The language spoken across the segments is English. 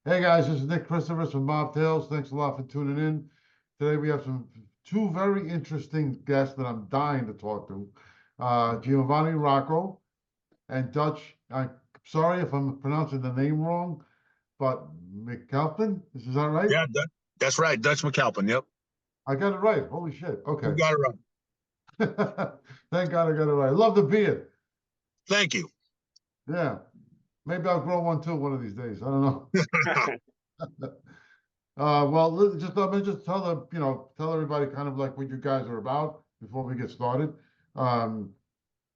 Hey guys, this is Nick Christopher from Mob Tales. Thanks a lot for tuning in. Today we have two very interesting guests that I'm dying to talk to. Giovanni Rocco and Dutch. I'm sorry if I'm pronouncing the name wrong, but McAlpin, is that right? Yeah, that's right. Dutch McAlpin. Yep. I got it right. Holy shit. You Okay. got it right. Thank God I got it right. Love the beard. Thank you. Yeah. Maybe I'll grow one too one of these days. I don't know. Well, let me just tell tell everybody kind of like what you guys are about before we get started. Um,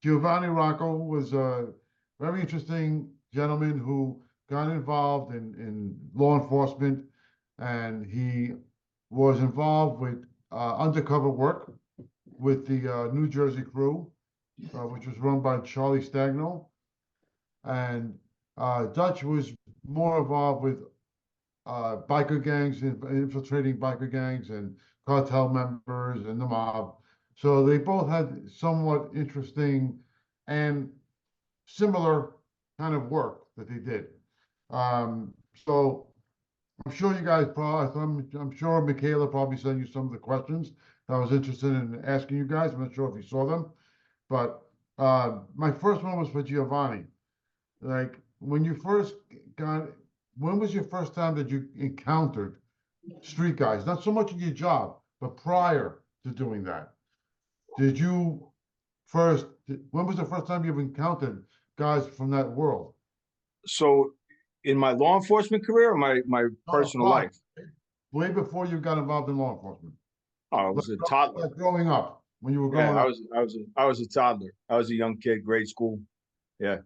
Giovanni Rocco was a very interesting gentleman who got involved in law enforcement, and he was involved with undercover work with the New Jersey crew, which was run by Charlie Stagno, and Dutch was more involved with biker gangs, infiltrating biker gangs and cartel members and the mob. So they both had somewhat interesting and similar kind of work that they did. So I'm sure you guys probably, I'm sure Michaela probably sent you some of the questions that I was interested in asking you guys. I'm not sure if you saw them, but my first one was for Giovanni. Like when you first got, when was your first time that you encountered street guys? Not so much in your job, but prior to doing that. Did you first, when was the first time you've encountered guys from that world? So in my law enforcement career or my personal Prior, life? way before you got involved in law enforcement. Oh, I was a toddler. Like growing up, when you were Yeah, growing up. I was a toddler. I was a young kid, grade school. Yeah.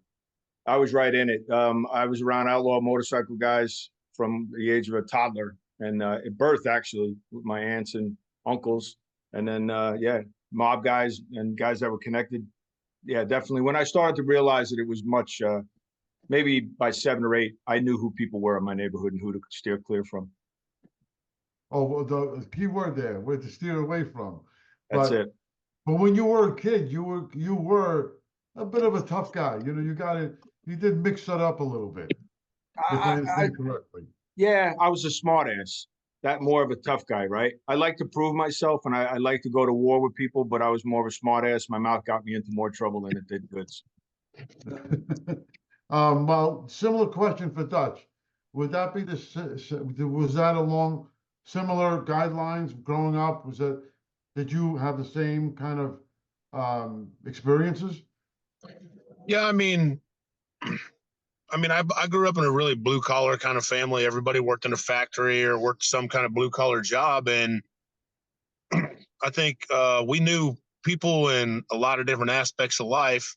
I was right in it. I was around outlaw motorcycle guys from the age of a toddler and at birth actually with my aunts and uncles. And then yeah, mob guys and guys that were connected. Yeah, definitely. When I started to realize that it was much maybe by 7 or 8, I knew who people were in my neighborhood and who to steer clear from. Oh, well, the key word there, where to steer away from. That's But it. But when you were a kid, you were a bit of a tough guy. You know, you did mix it up a little bit, if I I understand correctly. Yeah, I was a smart ass. That more of a tough guy, right? I like to prove myself and I like to go to war with people, but I was more of a smart ass. My mouth got me into more trouble than it did goods. Well, similar question for Dutch. Would that be was that along similar guidelines growing up? Did you have the same kind of experiences? Yeah, I grew up in a really blue collar kind of family. Everybody worked in a factory or worked some kind of blue collar job, and I think we knew people in a lot of different aspects of life.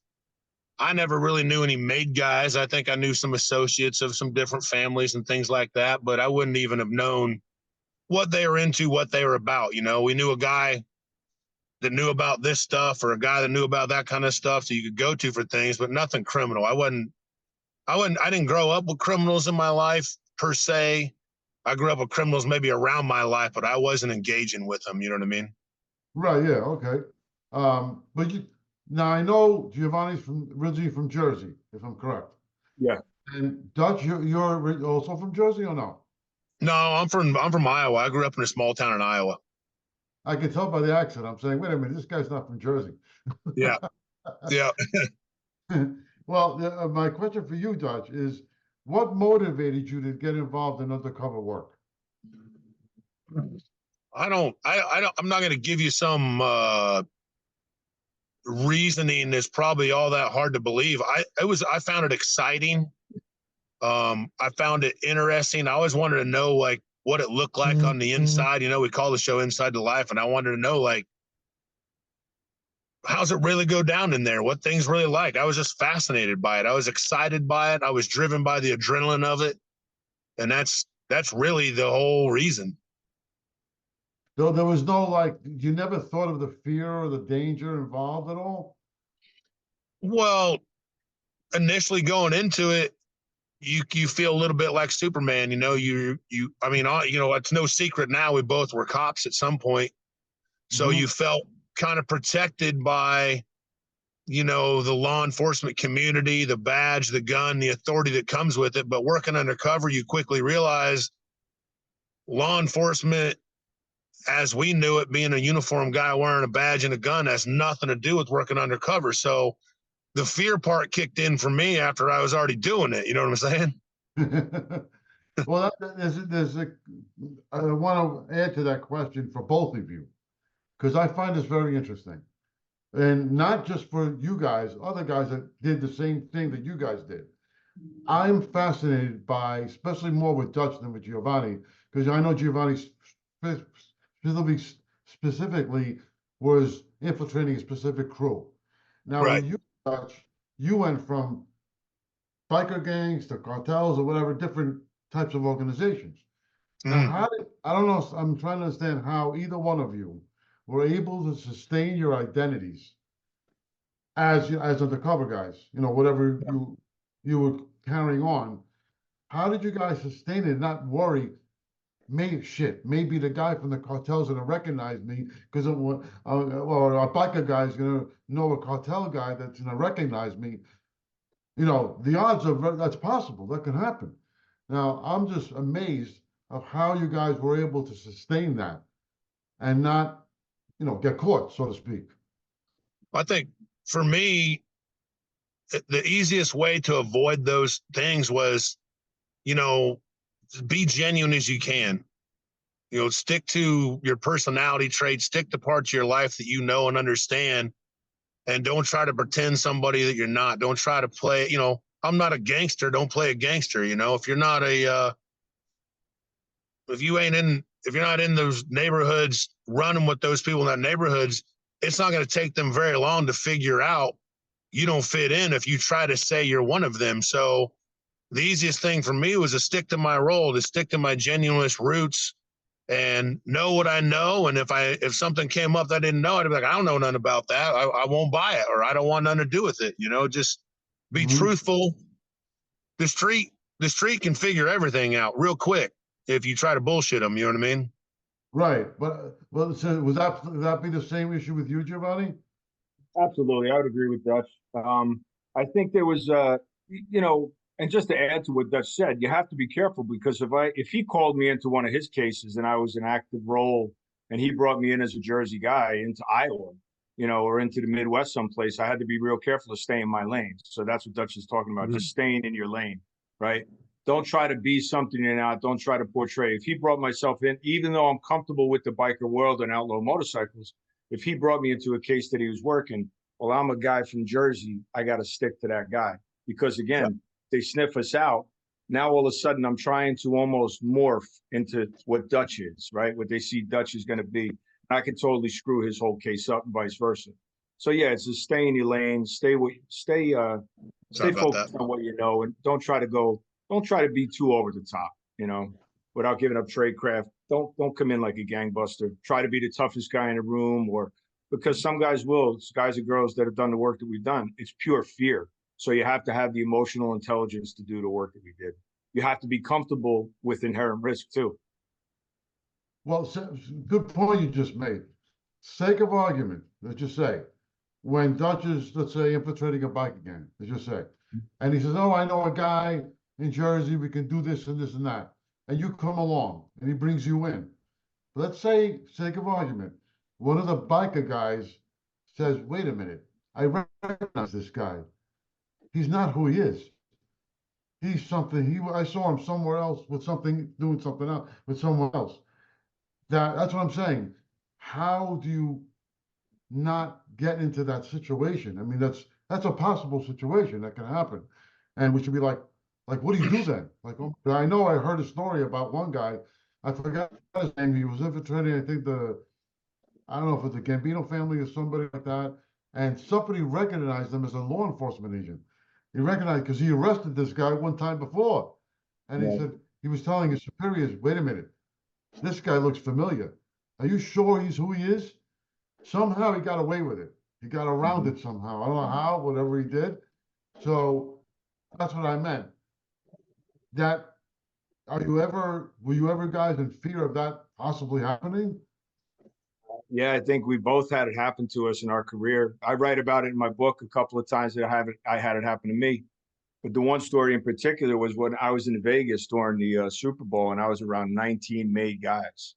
I never really knew any made guys. I think I knew some associates of some different families and things like that, but I wouldn't even have known what they were into, what they were about. You know, we knew a guy that knew about this stuff or a guy that knew about that kind of stuff that you could go to for things, but nothing criminal. I didn't grow up with criminals in my life per se. I grew up with criminals maybe around my life, but I wasn't engaging with them. You know what I mean? Right, yeah, okay. But now I know Giovanni's originally from Jersey, if I'm correct. Yeah. And Dutch, you're also from Jersey or no? No, I'm from Iowa. I grew up in a small town in Iowa. I can tell by the accent. I'm saying, wait a minute, this guy's not from Jersey. Yeah. Yeah. Well, my question for you, Dutch, is what motivated you to get involved in undercover work? I'm not going to give you some reasoning that's probably all that hard to believe. I found it exciting. I found it interesting. I always wanted to know like what it looked like on the inside. You know, we call the show Inside the Life, and I wanted to know like how's it really go down in there? What things really like? I was just fascinated by it. I was excited by it. I was driven by the adrenaline of it, and that's really the whole reason. Though there was no like, you never thought of the fear or the danger involved at all? Well, initially going into it, you feel a little bit like Superman. You know, it's no secret now we both were cops at some point, so you felt kind of protected by you know, the law enforcement community, the badge, the gun, the authority that comes with it. But working undercover, you quickly realize law enforcement, as we knew it, being a uniform guy wearing a badge and a gun, has nothing to do with working undercover. So the fear part kicked in for me after I was already doing it. You know what I'm saying? Well, I want to add to that question for both of you, because I find this very interesting. And not just for you guys, other guys that did the same thing that you guys did. I'm fascinated by, especially more with Dutch than with Giovanni, because I know Giovanni specifically was infiltrating a specific crew. Now, Right. with you, Dutch, you went from biker gangs to cartels or whatever, different types of organizations. Now, I don't know, I'm trying to understand how either one of you were able to sustain your identities as undercover guys, whatever you were carrying on. How did you guys sustain it and not worry? Maybe the guy from the cartel's gonna recognize me because or a biker guy's gonna know a cartel guy that's gonna recognize me. The odds are that's possible. That can happen. Now, I'm just amazed of how you guys were able to sustain that and not, get caught, so to speak. I think for me, the easiest way to avoid those things was, you know, be genuine as you can. You know, stick to your personality traits, stick to parts of your life that you know and understand, and don't try to pretend somebody that you're not. Don't try to play, I'm not a gangster. Don't play a gangster. If you're not if you're not in those neighborhoods running with those people in that neighborhoods, it's not going to take them very long to figure out you don't fit in if you try to say you're one of them. So the easiest thing for me was to stick to my role, to stick to my genuineness roots and know what I know. And if something came up that I didn't know, I'd be like, I don't know nothing about that. I won't buy it, or I don't want nothing to do with it. Just be truthful. The street can figure everything out real quick if you try to bullshit them. You know what I mean? Right. But well, so would that be the same issue with you, Giovanni? Absolutely, I would agree with Dutch. I think there was, and just to add to what Dutch said, you have to be careful because if he called me into one of his cases and I was an active role and he brought me in as a Jersey guy into Iowa, or into the Midwest someplace, I had to be real careful to stay in my lane. So that's what Dutch is talking about, just staying in your lane, right? Don't try to be something you're not. Don't try to portray. If he brought myself in, even though I'm comfortable with the biker world and outlaw motorcycles, if he brought me into a case that he was working, well, I'm a guy from Jersey. I got to stick to that guy because, again, they sniff us out. Now, all of a sudden, I'm trying to almost morph into what Dutch is, right? What they see Dutch is going to be. I could totally screw his whole case up and vice versa. So, yeah, it's just stay in your lane, stay focused on what you know, and don't try to be too over the top, without giving up trade craft. Don't come in like a gangbuster. Try to be the toughest guy in the room, or because some guys guys and girls that have done the work that we've done, it's pure fear. So you have to have the emotional intelligence to do the work that we did. You have to be comfortable with inherent risk too. Well, good point you just made. Sake of argument, let's just say, when Dutch is, let's say, infiltrating a bike again, let's just say, and he says, "Oh, I know a guy in Jersey. We can do this and this and that," and you come along and he brings you in. Let's say, sake of argument, one of the biker guys says, "Wait a minute, I recognize this guy. He's not who he is. He's something. I saw him somewhere else with something, doing something else with someone else." That's what I'm saying. How do you not get into that situation? I mean, that's a possible situation that can happen, and we should be like, what do you do then? Like, I know I heard a story about one guy. I forgot his name. He was infiltrating, I think I don't know if it's the Gambino family or somebody like that, and somebody recognized him as a law enforcement agent. He recognized because he arrested this guy one time before, and he said he was telling his superiors, "Wait a minute, this guy looks familiar. Are you sure he's who he is?" Somehow he got away with it. He got around it somehow. I don't know how, whatever he did. So that's what I meant. That were you ever guys in fear of that possibly happening? Yeah, I think we both had it happen to us in our career. I write about it in my book a couple of times that I had it happen to me. But the one story in particular was when I was in Vegas during the Super Bowl, and I was around 19 made guys,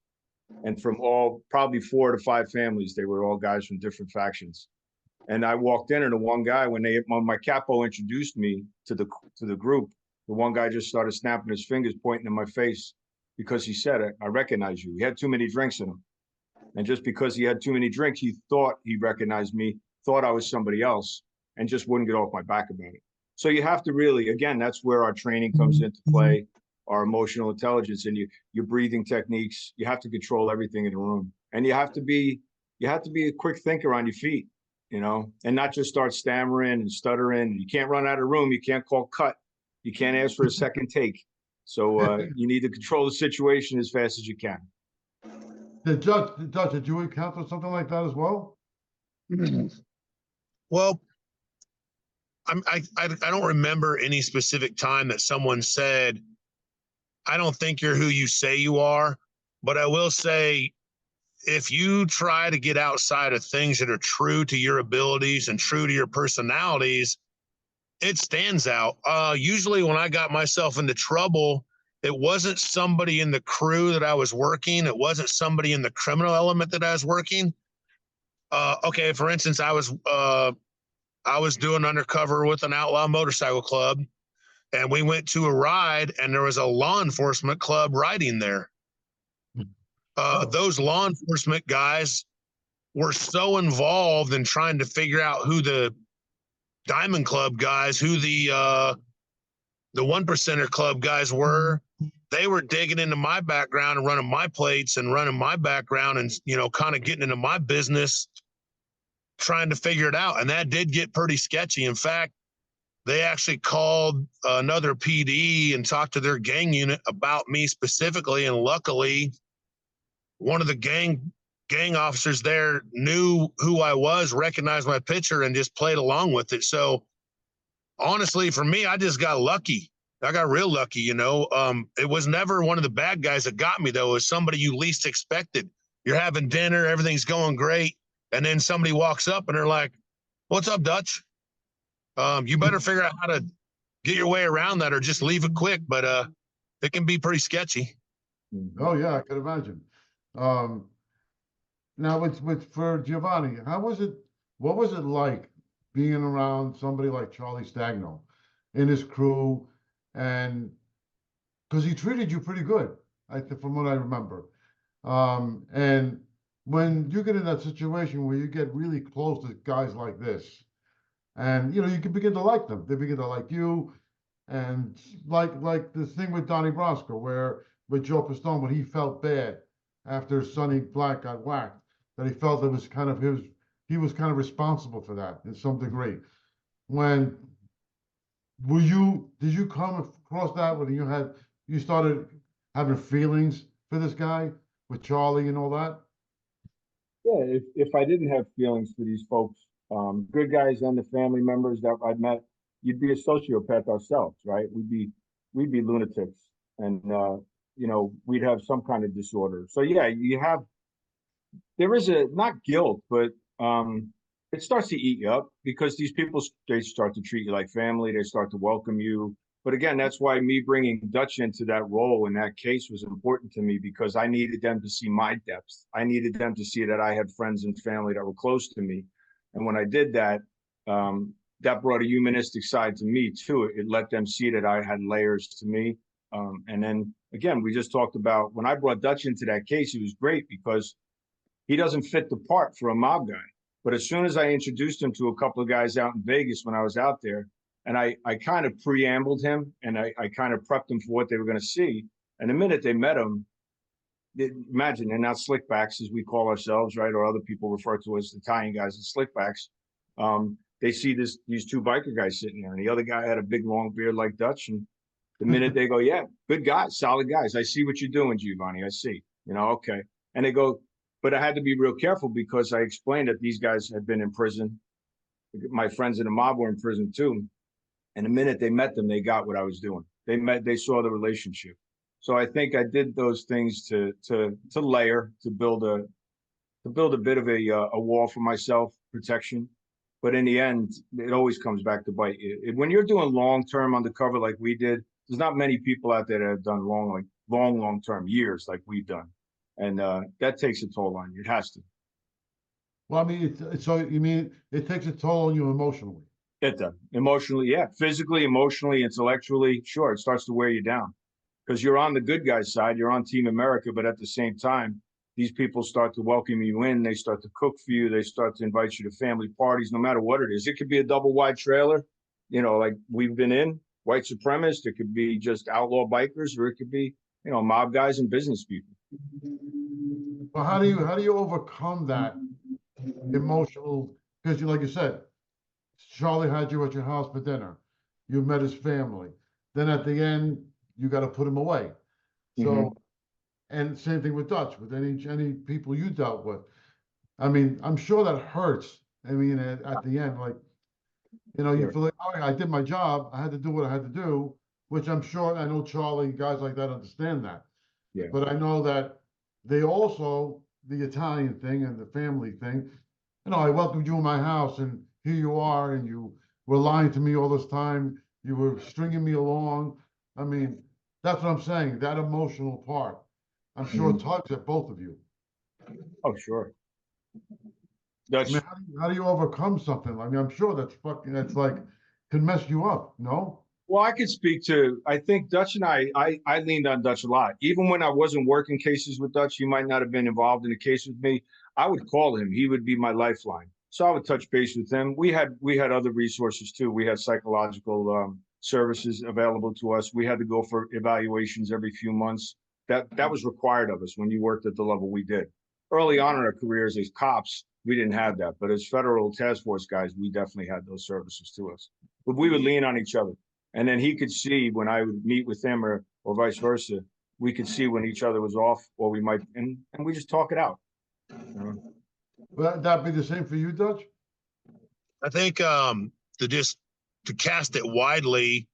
and from all probably 4 to 5 families. They were all guys from different factions. And I walked in, and the one guy, when my capo introduced me to the group, the one guy just started snapping his fingers, pointing in my face, because he said, I recognize you. He had too many drinks in him. And just because he had too many drinks, he thought he recognized me, thought I was somebody else, and just wouldn't get off my back about it. So you have to really, again, that's where our training comes into play, our emotional intelligence and your breathing techniques. You have to control everything in the room. And you have to be a quick thinker on your feet, and not just start stammering and stuttering. You can't run out of the room. You can't call cut. You can't ask for a second take. So you need to control the situation as fast as you can. Judge, did you encounter something like that as well? Well, I don't remember any specific time that someone said, I don't think you're who you say you are. But I will say, if you try to get outside of things that are true to your abilities and true to your personalities, it stands out. Usually when I got myself into trouble, it wasn't somebody in the crew that I was working. It wasn't somebody in the criminal element that I was working. Okay, for instance, I was doing undercover with an outlaw motorcycle club, and we went to a ride, and there was a law enforcement club riding there. Those law enforcement guys were so involved in trying to figure out who the Diamond Club guys, who the 1%er club guys were. They were digging into my background and running my plates and running my background and, kind of getting into my business, trying to figure it out. And that did get pretty sketchy. In fact, they actually called another PD and talked to their gang unit about me specifically. And luckily, one of the gang officers there knew who I was, recognized my picture, and just played along with it. So honestly, for me, I just got lucky. I got real lucky, It was never one of the bad guys that got me, though. It was somebody you least expected. You're having dinner, everything's going great, and then somebody walks up and they're like, "What's up, Dutch? You better figure out how to get your way around that, or just leave it quick." But it can be pretty sketchy. Oh yeah, I could imagine. Now for Giovanni, what was it like being around somebody like Charlie Stagno in his crew? And because he treated you pretty good, from what I remember. And when you get in that situation where you get really close to guys like this, and you can begin to like them, they begin to like you, and like the thing with Donnie Brasco, where with Joe Pistone, when he felt bad after Sonny Black got whacked, that he felt it was kind of he was kind of responsible for that in some degree. When did you come across that when you started having feelings for this guy with Charlie and all that? Yeah, if I didn't have feelings for these folks, good guys and the family members that I'd met, you'd be a sociopath ourselves, right? We'd be lunatics, and we'd have some kind of disorder. So yeah, there is not guilt, but it starts to eat you up, because these people, they start to treat you like family. They start to welcome you. But again, that's why me bringing Dutch into that role in that case was important to me, because I needed them to see my depth. I needed them to see that I had friends and family that were close to me. And when I did that, that brought a humanistic side to me too. It let them see that I had layers to me. And then again, we just talked about when I brought Dutch into that case, it was great because he doesn't fit the part for a mob guy. But as soon as I introduced him to a couple of guys out in Vegas when I was out there, and I kind of preambled him, and I kind of prepped them for what they were going to see. And the minute they met him, imagine, they're not slickbacks, as we call ourselves, right? Or other people refer to us, Italian guys, as slickbacks. They see these 2 biker guys sitting there, and the other guy had a big long beard like Dutch. And the minute they go, "Yeah, good guys, solid guys. I see what you're doing, Giovanni. I see. Okay." And they go, but I had to be real careful, because I explained that these guys had been in prison. My friends in the mob were in prison too. And the minute they met them, they got what I was doing. They saw the relationship. So I think I did those things to layer, to build to build a bit of a wall for myself, protection. But in the end, it always comes back to bite you. When you're doing long-term undercover like we did, there's not many people out there that have done long-term years like we've done. And that takes a toll on you. It has to. Well, I mean, so you mean it takes a toll on you emotionally? It does. Emotionally, yeah. Physically, emotionally, intellectually, sure, it starts to wear you down. Because you're on the good guys' side, you're on Team America, but at the same time, these people start to welcome you in. They start to cook for you. They start to invite you to family parties, no matter what it is. It could be a double wide trailer, like we've been in, white supremacists. It could be just outlaw bikers, or it could be, mob guys and business people. Well, how do you overcome that emotional? Because like you said, Charlie had you at your house for dinner. You met his family. Then at the end, you got to put him away. So, and same thing with Dutch, with any people you dealt with. I mean, I'm sure that hurts. I mean, at the end, like, you feel like, all right, I did my job. I had to do what I had to do, which I'm sure, I know Charlie, guys like that understand that. Yeah. But I know that they also, the Italian thing and the family thing, I welcomed you in my house and here you are and you were lying to me all this time. You were stringing me along. I mean, that's what I'm saying, that emotional part. I'm sure tugs at both of you. Oh, sure. I mean, how do you overcome something? I mean, I'm sure that's like, can mess you up, no? Well, I could speak to, I think Dutch and I leaned on Dutch a lot. Even when I wasn't working cases with Dutch, he might not have been involved in a case with me. I would call him. He would be my lifeline. So I would touch base with him. We had other resources too. We had psychological services available to us. We had to go for evaluations every few months. That was required of us when you worked at the level we did. Early on in our careers as cops, we didn't have that. But as federal task force guys, we definitely had those services to us. But we would lean on each other. And then he could see when I would meet with him or vice versa, we could see when each other was off or we might, and we just talk it out. Would that be the same for you, Dutch? I think to cast it widely,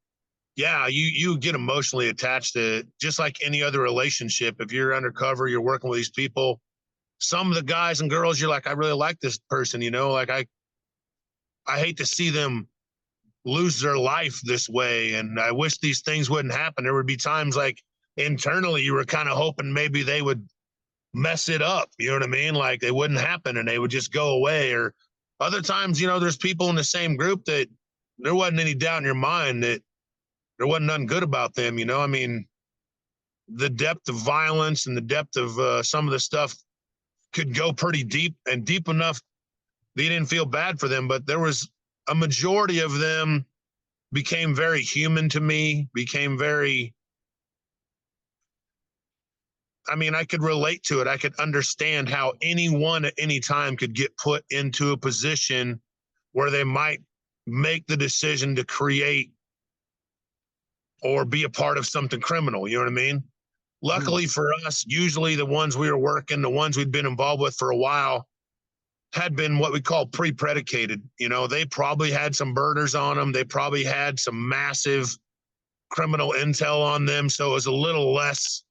yeah, you get emotionally attached to it, just like any other relationship. If you're undercover, you're working with these people. Some of the guys and girls, you're like, I really like this person, like I hate to see them lose their life this way, and I wish these things wouldn't happen. There would be times like internally you were kind of hoping maybe they would mess it up, you know what I mean? Like they wouldn't happen and they would just go away. Or other times, there's people in the same group that there wasn't any doubt in your mind that there wasn't nothing good about them, I mean, the depth of violence and the depth of some of the stuff could go pretty deep, and deep enough that you didn't feel bad for them. But there was a majority of them became very human to me, became very, I mean, I could relate to it. I could understand how anyone at any time could get put into a position where they might make the decision to create or be a part of something criminal. You know what I mean? Luckily for us, usually the ones we were working, the ones we'd been involved with for a while, had been what we call pre-predicated. They probably had some burners on them. They probably had some massive criminal intel on them. So it was a little less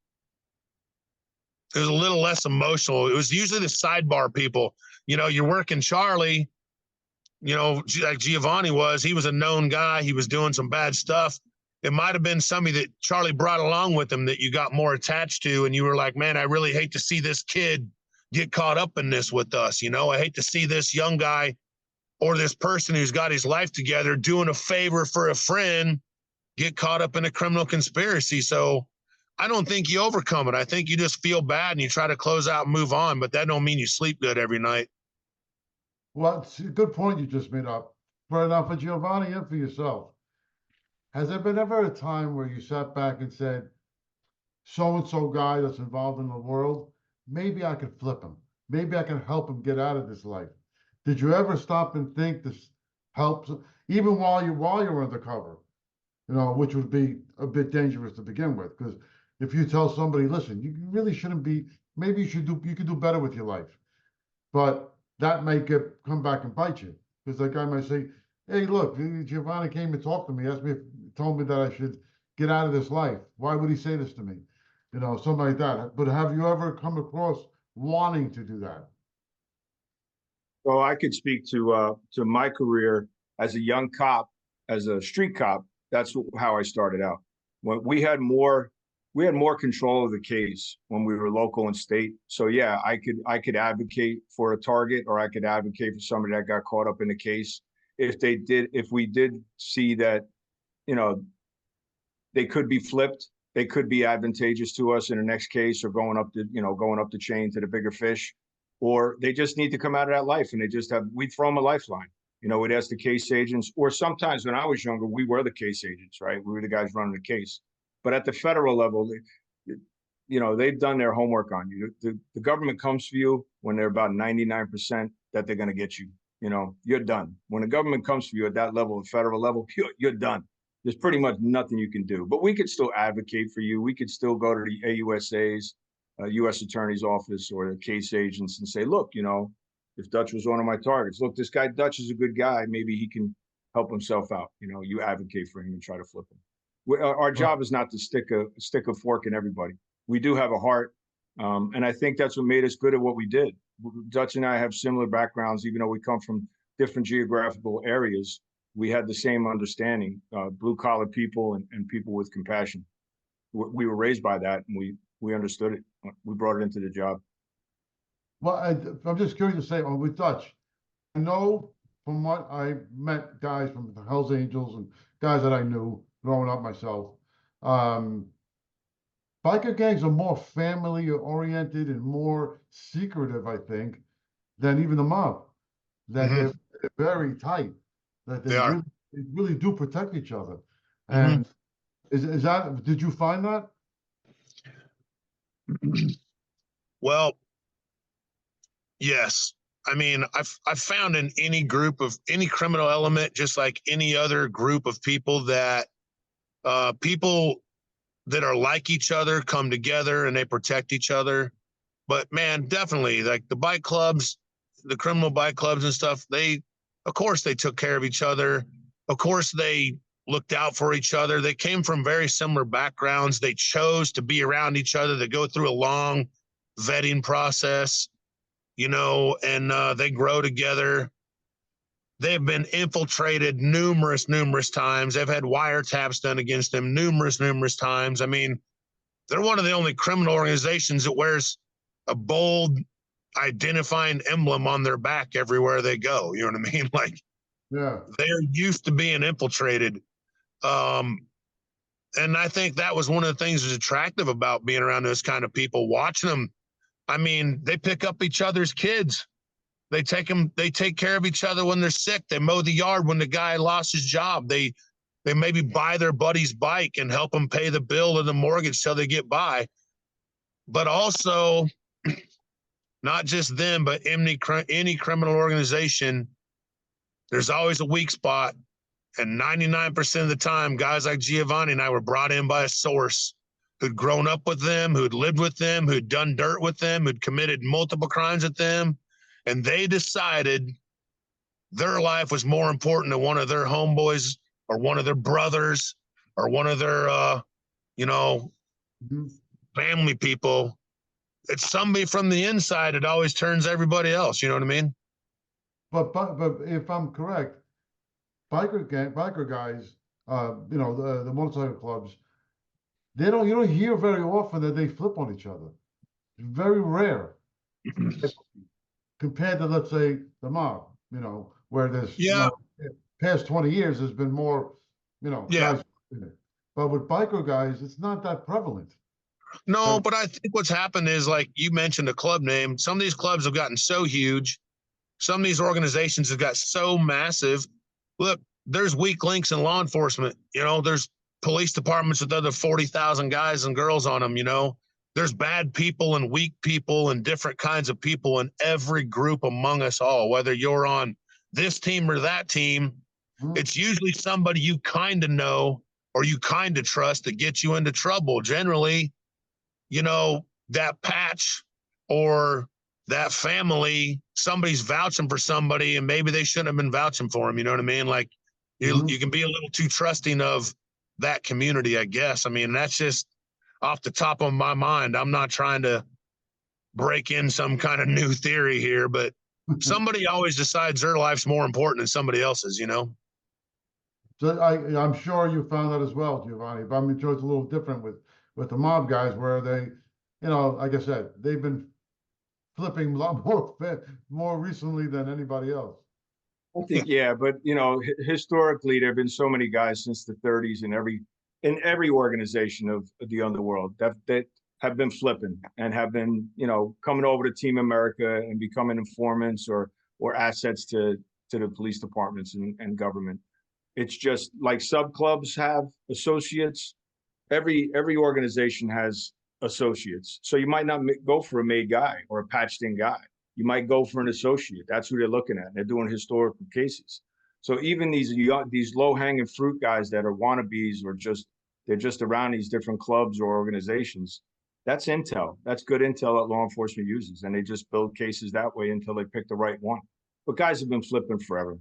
emotional. It was usually the sidebar people. You're working Charlie, like Giovanni he was a known guy. He was doing some bad stuff. It might've been somebody that Charlie brought along with him that you got more attached to. And you were like, man, I really hate to see this kid get caught up in this with us. I hate to see this young guy or this person who's got his life together doing a favor for a friend get caught up in a criminal conspiracy. So I don't think you overcome it. I think you just feel bad and you try to close out and move on, but that don't mean you sleep good every night. Well, it's a good point you just made up. For Giovanni and for yourself, has there been ever a time where you sat back and said, so-and-so guy that's involved in the world, maybe I could flip him. Maybe I can help him get out of this life. Did you ever stop and think this helps, even while you're undercover, which would be a bit dangerous to begin with? Because if you tell somebody, listen, you really shouldn't be, maybe you could do better with your life. But that may come back and bite you. Because that guy might say, hey, look, Giovanni came and talked to me, told me that I should get out of this life. Why would he say this to me? Something like that. But have you ever come across wanting to do that? So I could speak to my career as a young cop, as a street cop. That's how I started out. When we had more control of the case when we were local and state. So yeah, I could advocate for a target, or I could advocate for somebody that got caught up in the case. If we did see that, you know, they could be flipped, they could be advantageous to us in the next case, or going up the chain to the bigger fish, or they just need to come out of that life and we throw them a lifeline. We'd ask the case agents, or sometimes when I was younger, we were the case agents, right? We were the guys running the case. But at the federal level, they've done their homework on you. The government comes for you when they're about 99% that they're going to get you. You're done. When the government comes for you at that level, the federal level, you're done. There's pretty much nothing you can do. But we could still advocate for you. We could still go to the AUSA's, U.S. Attorney's Office, or the case agents and say, look, if Dutch was one of my targets, look, this guy Dutch is a good guy. Maybe he can help himself out. You advocate for him and try to flip him. Our job is not to stick a fork in everybody. We do have a heart, and I think that's what made us good at what we did. Dutch and I have similar backgrounds, even though we come from different geographical areas. We had the same understanding, blue collar people and people with compassion. We were raised by that, and we understood it. We brought it into the job. Well, I'm just curious to say, with Dutch, I know from what I met guys from the Hells Angels and guys that I knew growing up myself, biker gangs are more family oriented and more secretive, I think, than even the mob. That they're very tight. That they really do protect each other. And is that? Did you find that? Well, yes. I mean, I've found in any group of any criminal element, just like any other group of people that are like each other come together and they protect each other. But man, definitely, like the bike clubs, the criminal bike clubs and stuff, of course they took care of each other. Of course they looked out for each other. They came from very similar backgrounds. They chose to be around each other, to go through a long vetting process, and they grow together. They've been infiltrated numerous times. They've had wiretaps done against them numerous times. I mean, they're one of the only criminal organizations that wears a bold identifying emblem on their back everywhere they go. You know what I mean? Like, yeah, they're used to being infiltrated. And I think that was one of the things that's attractive about being around those kind of people, watching them. I mean, they pick up each other's kids. They take care of each other when they're sick. They mow the yard when the guy lost his job. They maybe buy their buddy's bike and help them pay the bill or the mortgage till they get by. But also, not just them, but any criminal organization, there's always a weak spot. And 99% of the time, guys like Giovanni and I were brought in by a source who'd grown up with them, who'd lived with them, who'd done dirt with them, who'd committed multiple crimes with them. And they decided their life was more important than one of their homeboys or one of their brothers or one of their, family people. It's somebody from the inside that always turns everybody else. You know what I mean? But if I'm correct, biker guys, the motorcycle clubs, you don't hear very often that they flip on each other. It's very rare compared to, let's say, the mob, where there's, past 20 years, there's been more, guys in it. But with biker guys, it's not that prevalent. No, but I think what's happened is, like you mentioned, a club name. Some of these clubs have gotten so huge. Some of these organizations have got so massive. Look, there's weak links in law enforcement. There's police departments with other 40,000 guys and girls on them. There's bad people and weak people and different kinds of people in every group among us all, whether you're on this team or that team. It's usually somebody you kind of know or you kind of trust that gets you into trouble. Generally, that patch or that family, somebody's vouching for somebody and maybe they shouldn't have been vouching for him. You know what I mean? Like, you can be a little too trusting of that community, I guess. I mean, that's just off the top of my mind. I'm not trying to break in some kind of new theory here, but somebody always decides their life's more important than somebody else's, you know? So I'm sure you found that as well, Giovanni, but I'm sure it's a little different with the mob guys where they, you know, like I said, they've been flipping a lot more recently than anybody else. I think, yeah, but you know, historically, there have been so many guys since the 30s in every organization of the underworld that have been flipping and have been, you know, coming over to Team America and becoming informants or assets to the police departments and government. It's just like sub clubs have associates. Every organization has associates. So you might not go for a made guy or a patched in guy. You might go for an associate. That's who they're looking at. They're doing historical cases. So even these low hanging fruit guys that are wannabes or they're just around these different clubs or organizations. That's intel. That's good intel that law enforcement uses, and they just build cases that way until they pick the right one. But guys have been flipping forever.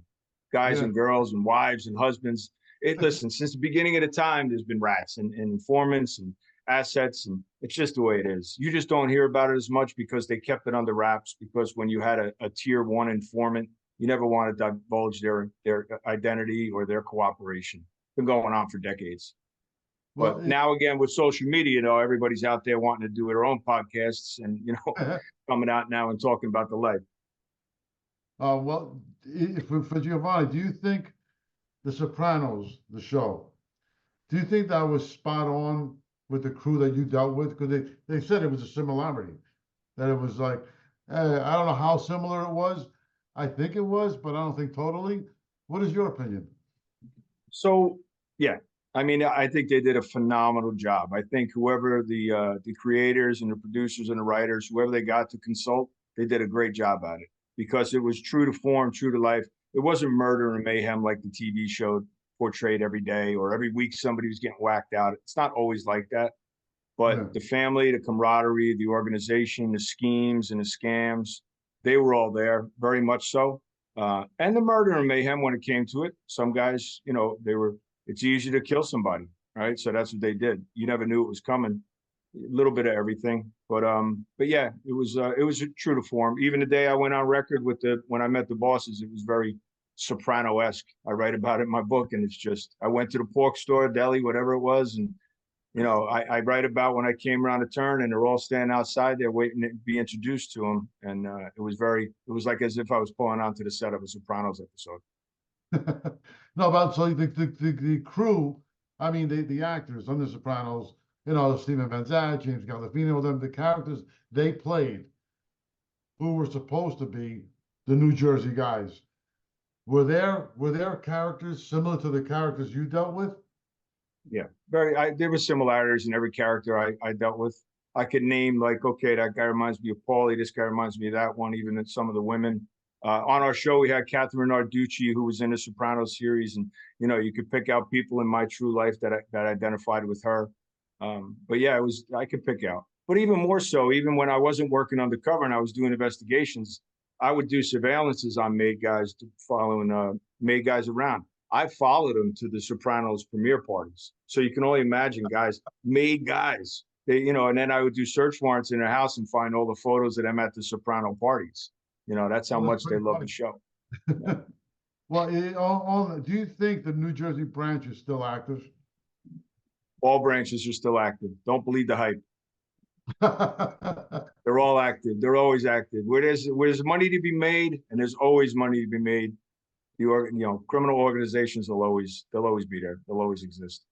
Guys and girls and wives and husbands. Listen, since the beginning of the time, there's been rats and informants and assets, and it's just the way it is. You just don't hear about it as much because they kept it under wraps, because when you had a tier one informant, you never want to divulge their identity or their cooperation. It's been going on for decades. Well, But now again, with social media, you know, everybody's out there wanting to do their own podcasts and, you know, coming out now and talking about the life. well, for Giovanni, do you think The Sopranos, the show, do you think that was spot on with the crew that you dealt with? Because they said it was a similarity, that it was like, I don't know how similar it was. I think it was, but I don't think totally. What is your opinion? So, yeah, I mean, I think they did a phenomenal job. I think whoever the creators and the producers and the writers, whoever they got to consult, they did a great job at it because it was true to form, true to life. It wasn't murder and mayhem like the TV show portrayed every day or every week somebody was getting whacked out. It's not always like that. But the family, the camaraderie, the organization, the schemes and the scams, they were all there, very much so. And the murder and mayhem when it came to it. Some guys, you know, it's easy to kill somebody, right? So that's what they did. You never knew it was coming. A little bit of everything. But yeah, it was true to form. Even the day I went on record when I met the bosses, it was very Soprano-esque. I write about it in my book, and it's just, I went to the pork store, deli, whatever it was, and you know, I write about when I came around the turn and they're all standing outside there waiting to be introduced to them. And it was like as if I was pulling onto the set of a Sopranos episode. No, but so the crew, I mean, the actors on The Sopranos, you know, Stephen Van Zandt, James Gandolfini, them, the characters they played, who were supposed to be the New Jersey guys, were their characters similar to the characters you dealt with? Yeah, there were similarities in every character I dealt with. I could name like, okay, that guy reminds me of Paulie. This guy reminds me of that one. Even in some of the women on our show, we had Catherine Narducci, who was in the Sopranos series, and you know, you could pick out people in my true life that identified with her. But yeah, I could pick out. But even more so, even when I wasn't working undercover and I was doing investigations, I would do surveillances on made guys, following made guys around. I followed them to the Sopranos premiere parties. So you can only imagine guys, made guys, you know, and then I would do search warrants in their house and find all the photos of them at the Soprano parties. You know, that's how much they love the show. Yeah. Well, do you think the New Jersey branch is still active? All branches are still active. Don't believe the hype. They're all active. They're always active. Where there's money to be made, and there's always money to be made. Criminal organizations they'll always be there. They'll always exist.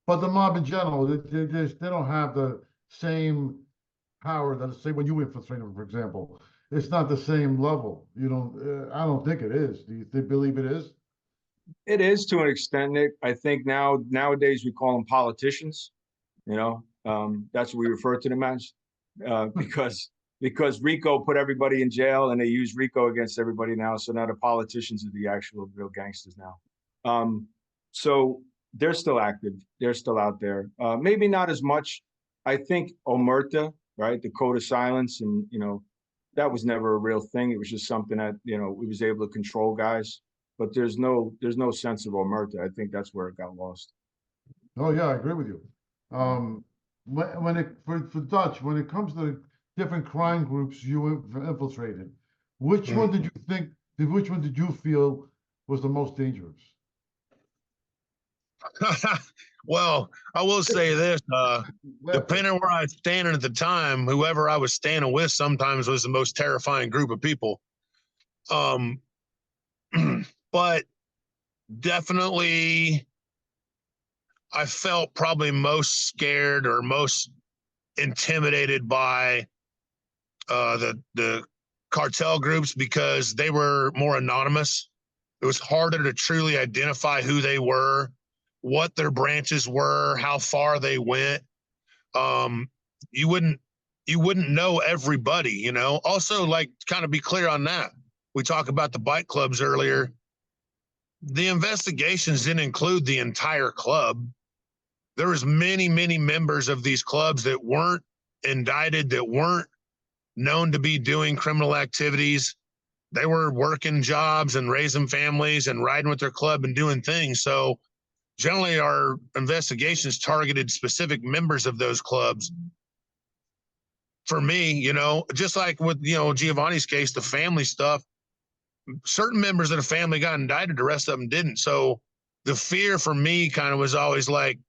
But the mob in general, they don't have the same power that, say, when you infiltrate them, for example. It's not the same level. You don't. I don't think it is. Do you believe it is? It is to an extent, Nick. I think nowadays we call them politicians. You know, that's what we refer to them as, because Rico put everybody in jail and they use Rico against everybody now. So now the politicians are the actual real gangsters now. So they're still active. They're still out there. Maybe not as much. I think Omerta, right? The code of silence. And, you know, that was never a real thing. It was just something that, you know, we was able to control guys. But there's no sense of Omerta. I think that's where it got lost. Oh, yeah, I agree with you. For Dutch, when it comes to different crime groups you infiltrated, Which one did you think, which one did you feel was the most dangerous? Well, I will say this, depending on where I was standing at the time, whoever I was standing with sometimes was the most terrifying group of people. Um, but definitely I felt probably most scared or most intimidated by the cartel groups because they were more anonymous. It was harder to truly identify who they were, what their branches were, how far they went. Um, you wouldn't you wouldn't know everybody, you know. Also, like, kind of be clear on that. We talked about the bike clubs earlier. The investigations didn't include the entire club. There was many members of these clubs that weren't indicted, that weren't known to be doing criminal activities. They were working jobs and raising families and riding with their club and doing things. So generally our investigations targeted specific members of those clubs. For me, you know, just like with, you know, Giovanni's case, the family stuff, certain members of the family got indicted, the rest of them didn't. So the fear for me kind of was always like,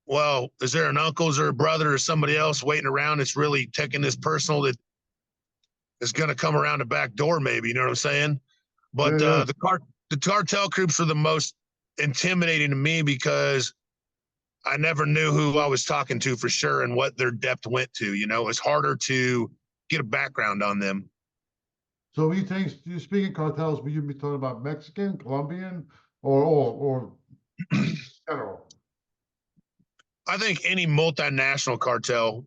well, is there an uncle, is there a brother, or somebody else waiting around that's really taking this personal that is going to come around the back door, maybe, you know what I'm saying? But Yeah, yeah. the cartel groups were the most intimidating to me because I never knew who I was talking to for sure and what their depth went to. You know, it's harder to get a background on them. So you speaking cartels, will you be talking about Mexican, Colombian, or general? I think any multinational cartel,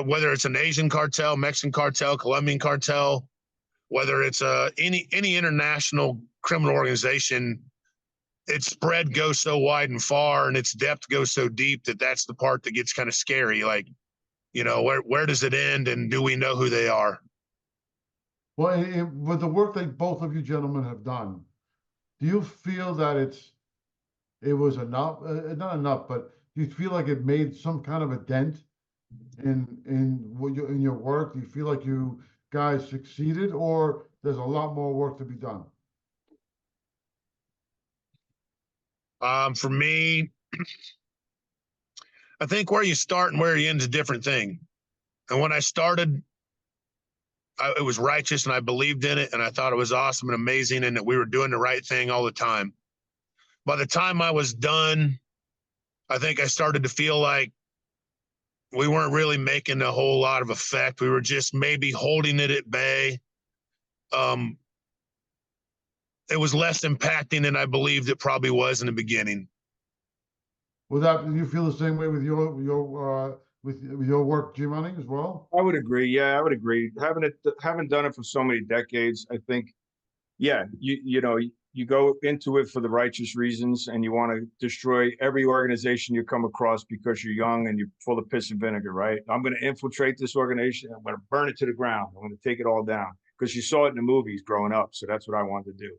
whether it's an Asian cartel, Mexican cartel, Colombian cartel, whether it's any international criminal organization, its spread goes so wide and far and its depth goes so deep that that's the part that gets kind of scary. Like, you know, where does it end and do we know who they are? Well, with the work that both of you gentlemen have done, do you feel that it was enough? Not enough, but do you feel like it made some kind of a dent in your work? Do you feel like you guys succeeded, or there's a lot more work to be done? For me, I think where you start and where you end is a different thing. And when I started, it was righteous and I believed in it and I thought it was awesome and amazing and that we were doing the right thing all the time. By the time I was done, I think I started to feel like we weren't really making a whole lot of effect. We were just maybe holding it at bay. Um, it was less impacting than I believed it probably was in the beginning. Do you feel the same way with with your work, Giovanni, as well? I would agree. Yeah, I would agree. Having done it for so many decades, I think, yeah, you know, you go into it for the righteous reasons and you want to destroy every organization you come across because you're young and you're full of piss and vinegar, right? I'm going to infiltrate this organization. I'm going to burn it to the ground. I'm going to take it all down because you saw it in the movies growing up. So that's what I wanted to do.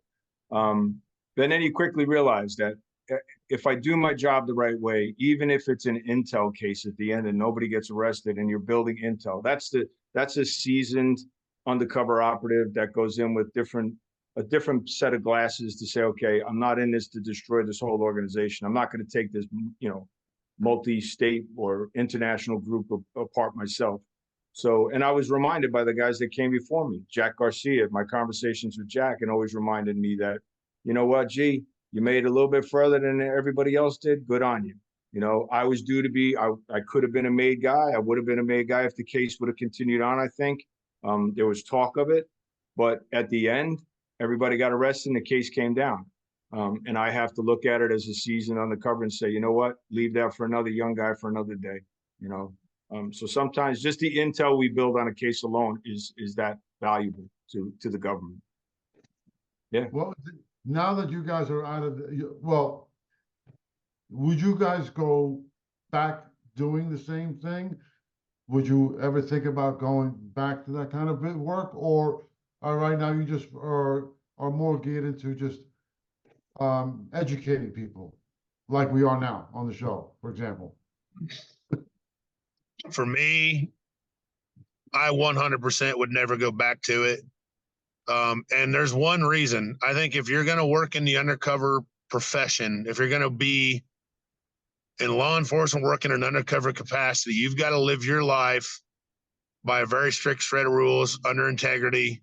But then you quickly realize that if I do my job the right way, even if it's an intel case at the end and nobody gets arrested and you're building intel, that's a seasoned undercover operative that goes in with a different set of glasses to say, okay, I'm not in this to destroy this whole organization. I'm not going to take this, you know, multi-state or international group apart myself. So, and I was reminded by the guys that came before me, Jack Garcia, my conversations with Jack, and always reminded me that, you know what, G, you made it a little bit further than everybody else did. Good on you. You know, I was due to be, I could have been a made guy. I would have been a made guy if the case would have continued on, I think. There was talk of it, but at the end, everybody got arrested and the case came down. And I have to look at it as a season on the cover and say, you know what, leave that for another young guy for another day, you know? So sometimes just the intel we build on a case alone is that valuable to the government. Yeah. Well, now that you guys are out of well, would you guys go back doing the same thing? Would you ever think about going back to that kind of work, or right now you just are more geared into just educating people, like we are now on the show, for example? For me, I 100% would never go back to it. And there's one reason. I think if you're going to work in the undercover profession, if you're going to be in law enforcement working in an undercover capacity, you've got to live your life by a very strict set of rules under integrity.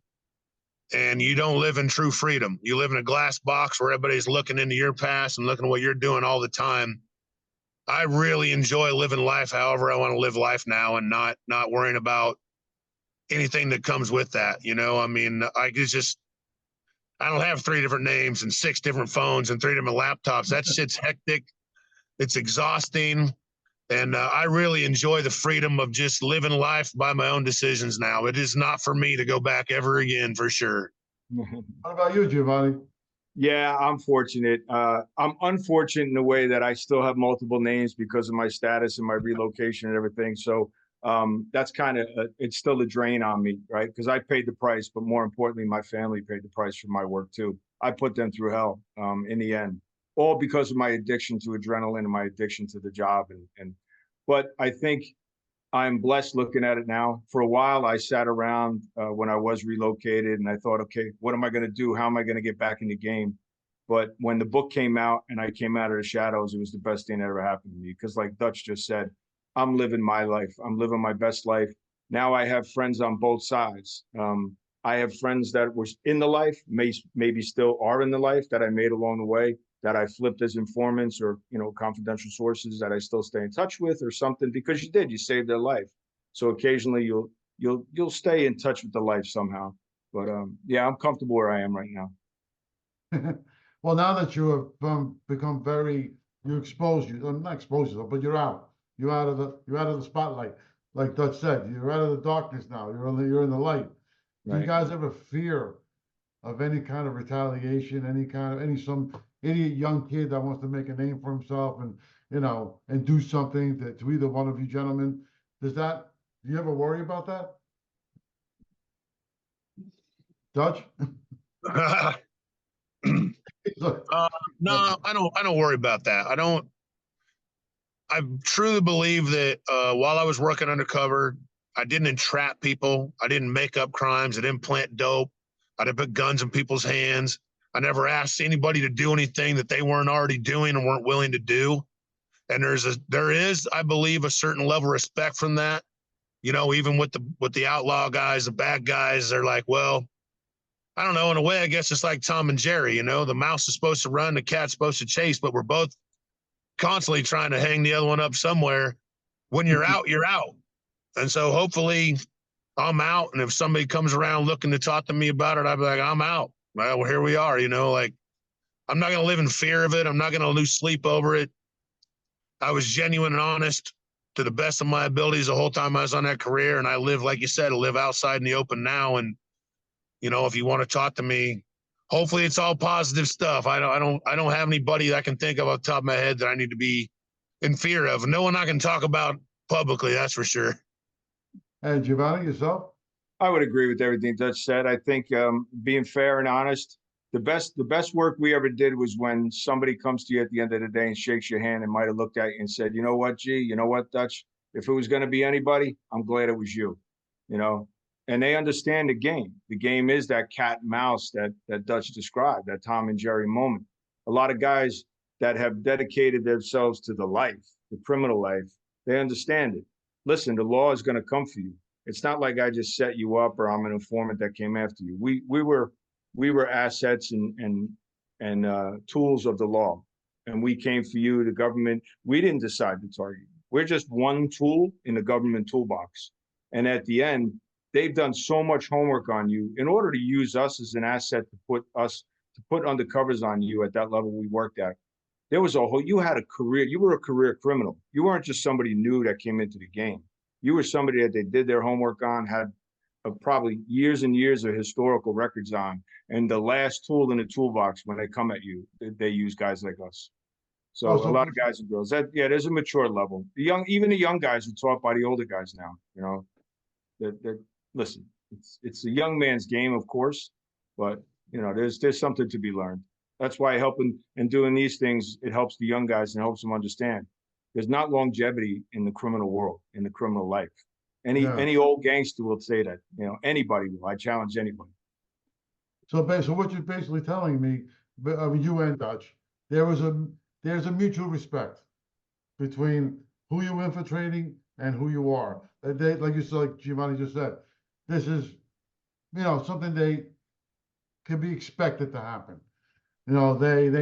And you don't live in true freedom. You live in a glass box where everybody's looking into your past and looking at what you're doing all the time. I really enjoy living life however I want to live life now, and not worrying about anything that comes with that. You know, I mean, I don't have 3 different names and 6 different phones and 3 different laptops. That shit's hectic. It's exhausting. And I really enjoy the freedom of just living life by my own decisions now. It is not for me to go back ever again, for sure. What about you, Giovanni? Yeah, I'm fortunate. I'm unfortunate in the way that I still have multiple names because of my status and my relocation and everything. So that's kind of, it's still a drain on me, right? Because I paid the price, but more importantly, my family paid the price for my work too. I put them through hell in the end, all because of my addiction to adrenaline and my addiction to the job. But I think I'm blessed looking at it now. For a while, I sat around when I was relocated and I thought, okay, what am I going to do? How am I going to get back in the game? But when the book came out and I came out of the shadows, it was the best thing that ever happened to me. Because like Dutch just said, I'm living my life. I'm living my best life. Now I have friends on both sides. I have friends that were in the life, maybe still are in the life that I made along the way, that I flipped as informants or, you know, confidential sources that I still stay in touch with or something, because you saved their life. So occasionally you'll stay in touch with the life somehow. But yeah, I'm comfortable where I am right now. Well, now that you have become very, you expose you, not expose yourself, but you're out. You're out of the spotlight. Like Dutch said, you're out of the darkness now. You're in the light. Do you Right. guys ever fear of any kind of retaliation, some idiot young kid that wants to make a name for himself and, you know, and do something to either one of you gentlemen? Do you ever worry about that? Dutch? No, I don't worry about that. I truly believe that while I was working undercover, I didn't entrap people. I didn't make up crimes. I didn't plant dope. I didn't put guns in people's hands. I never asked anybody to do anything that they weren't already doing and weren't willing to do. And there is, I believe, a certain level of respect from that. You know, even with the outlaw guys, the bad guys, they're like, well, I don't know. In a way, I guess it's like Tom and Jerry. You know, the mouse is supposed to run, the cat's supposed to chase, but we're both constantly trying to hang the other one up somewhere. When you're out, you're out. And so hopefully I'm out. And if somebody comes around looking to talk to me about it, I'll be like, I'm out. Well, here we are, you know, like I'm not going to live in fear of it. I'm not going to lose sleep over it. I was genuine and honest to the best of my abilities the whole time I was on that career. And I live, like you said, I live outside in the open now. And, you know, if you want to talk to me, hopefully it's all positive stuff. I don't have anybody that I can think of off the top of my head that I need to be in fear of. No one I can talk about publicly, that's for sure. And Giovanni, yourself? I would agree with everything Dutch said. I think being fair and honest, the best work we ever did was when somebody comes to you at the end of the day and shakes your hand and might have looked at you and said, you know what, G, you know what, Dutch, if it was going to be anybody, I'm glad it was you, you know, and they understand the game. The game is that cat and mouse that Dutch described, that Tom and Jerry moment. A lot of guys that have dedicated themselves to the life, the criminal life, they understand it. Listen, the law is going to come for you. It's not like I just set you up or I'm an informant that came after you. We were assets and tools of the law, and we came for you. The government, we didn't decide to target you. We're just one tool in the government toolbox. And at the end, they've done so much homework on you in order to use us as an asset to put undercovers on you at that level we worked at. There was you had a career. You were a career criminal. You weren't just somebody new that came into the game. You were somebody that they did their homework on, had probably years and years of historical records on, and the last tool in the toolbox when they come at you, they use guys like us. So a lot of guys and girls. There's a mature level. Even the young guys are taught by the older guys now. You know, listen, it's a young man's game, of course, but you know, there's something to be learned. That's why helping and doing these things, it helps the young guys and helps them understand. There's not longevity in the criminal world, in the criminal life. Any old gangster will say that. You know, anybody will. I challenge anybody. So what you're basically telling me, you and Dutch, there's a mutual respect between who you're infiltrating and who you are. They, like you said, like Giovanni just said, this is, something they can be expected to happen. They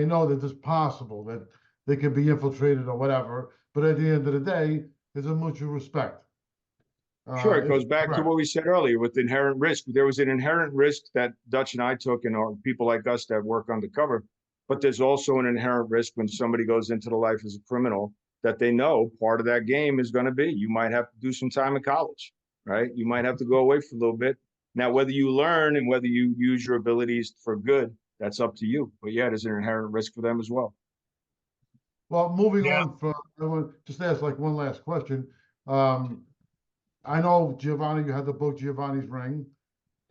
know that it's possible that they could be infiltrated or whatever, but at the end of the day, there's a mutual respect. Sure, it It's goes back to correct. what we said earlier with inherent risk. There was an inherent risk that Dutch and I took, and or people like us that work undercover. But there's also an inherent risk when somebody goes into the life as a criminal that they know part of that game is going to be you might have to do some time in college, right? You might have to go away for a little bit. Now, whether you learn and whether you use your abilities for good, that's up to you. But yeah, there's an inherent risk for them as well. Well, moving Yeah. on from, I want to just ask like one last question. I know Giovanni, you had the book Giovanni's Ring,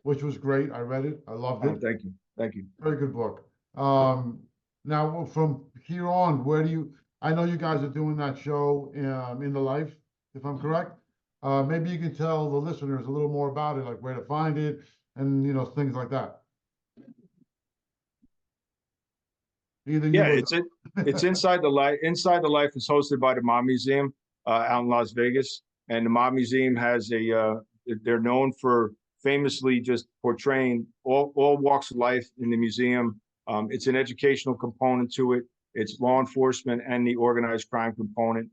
which was great. I read it. I loved Oh, it. thank you. Thank you. Very good book. Now from here on, I know you guys are doing that show in the life, if I'm correct. Maybe you can tell the listeners a little more about it, like where to find it and, things like that. Either you Yeah, or it's Inside the Life. Inside the Life is hosted by the Mob Museum out in Las Vegas, and the Mob Museum has they're known for famously just portraying all walks of life in the museum. It's an educational component to it. It's law enforcement and the organized crime component.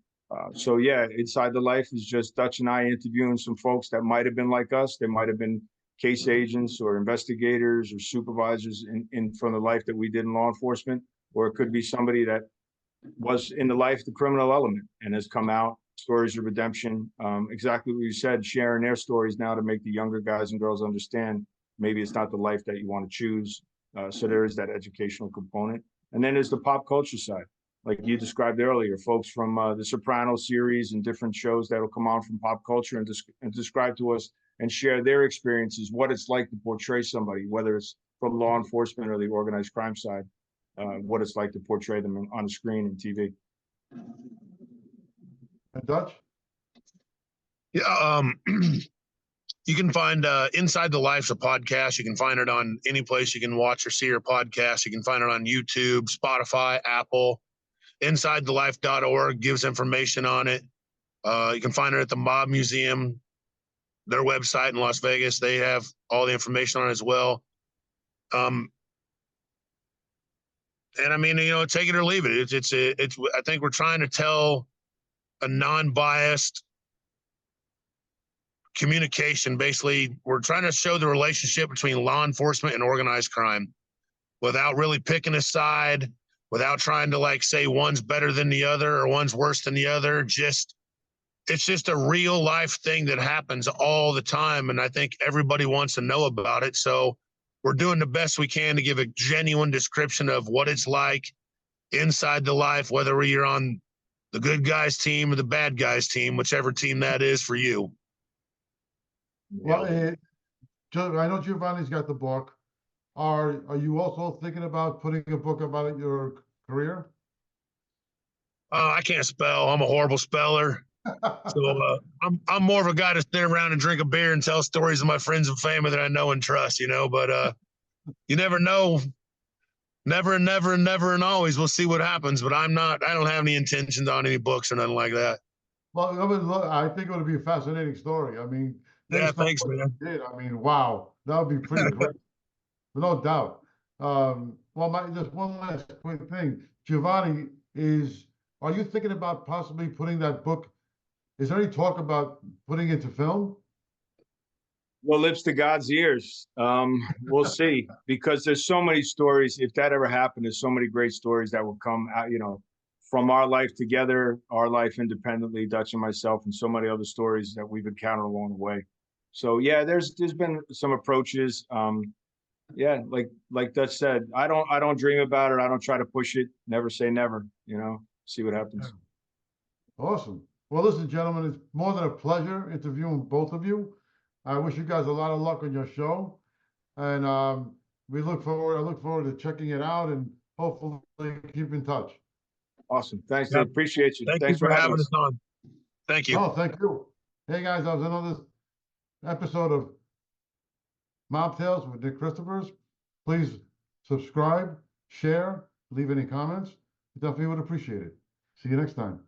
So yeah, Inside the Life is just Dutch and I interviewing some folks that might have been like us. They might have been case agents or investigators or supervisors in from the life that we did in law enforcement, or it could be somebody that was in the life, the criminal element, and has come out, stories of redemption. Exactly what you said, sharing their stories now to make the younger guys and girls understand maybe it's not the life that you want to choose. So there is that educational component. And then there's the pop culture side, like you described earlier, folks from the Sopranos series and different shows that'll come on from pop culture and describe to us and share their experiences, what it's like to portray somebody, whether it's from law enforcement or the organized crime side. What it's like to portray them on the screen and TV. and Dutch. Yeah. You can find Inside the Life's a podcast. You can find it on any place you can watch or see your podcast. You can find it on YouTube, Spotify, Apple. InsideTheLife.org gives information on it. You can find it at the Mob Museum, their website in Las Vegas. They have all the information on it as well. And I mean, take it or leave it. It's. I think we're trying to tell a non-biased communication. Basically, we're trying to show the relationship between law enforcement and organized crime without really picking a side, without trying to say one's better than the other or one's worse than the other. It's just a real life thing that happens all the time. And I think everybody wants to know about it. So we're doing the best we can to give a genuine description of what it's like inside the life, whether you're on the good guys team or the bad guys team, whichever team that is for you. Well, I know Giovanni's got the book. Are you also thinking about putting a book about your career? I can't spell. I'm a horrible speller. So I'm more of a guy to sit around and drink a beer and tell stories of my friends and family that I know and trust, but you never know. Never and never and never and always. We'll see what happens, but I don't have any intentions on any books or nothing like that. Well, I think it would be a fascinating story. I mean, Yeah, based on thanks, what man. you did, I mean, wow, that would be pretty great, no doubt. Well, just one last quick thing, Giovanni, are you thinking about possibly putting that book? Is there any talk about putting it to film? Well, lips to God's ears. We'll see, because there's so many stories. If that ever happened, there's so many great stories that will come out, from our life together, our life independently, Dutch and myself, and so many other stories that we've encountered along the way. So yeah, there's been some approaches. Yeah, like Dutch said, I don't dream about it. I don't try to push it. Never say never. See what happens. Awesome. Well, listen, gentlemen, it's more than a pleasure interviewing both of you. I wish you guys a lot of luck on your show, and I look forward to checking it out and hopefully keep in touch. Awesome. Thanks, Yep. Dave. Appreciate you. Thank Thanks you for having us. on. Thank you. Oh, thank you. Hey guys, that was another episode of Mob Tales with Nick Christophers. Please subscribe, share, leave any comments. We definitely would appreciate it. See you next time.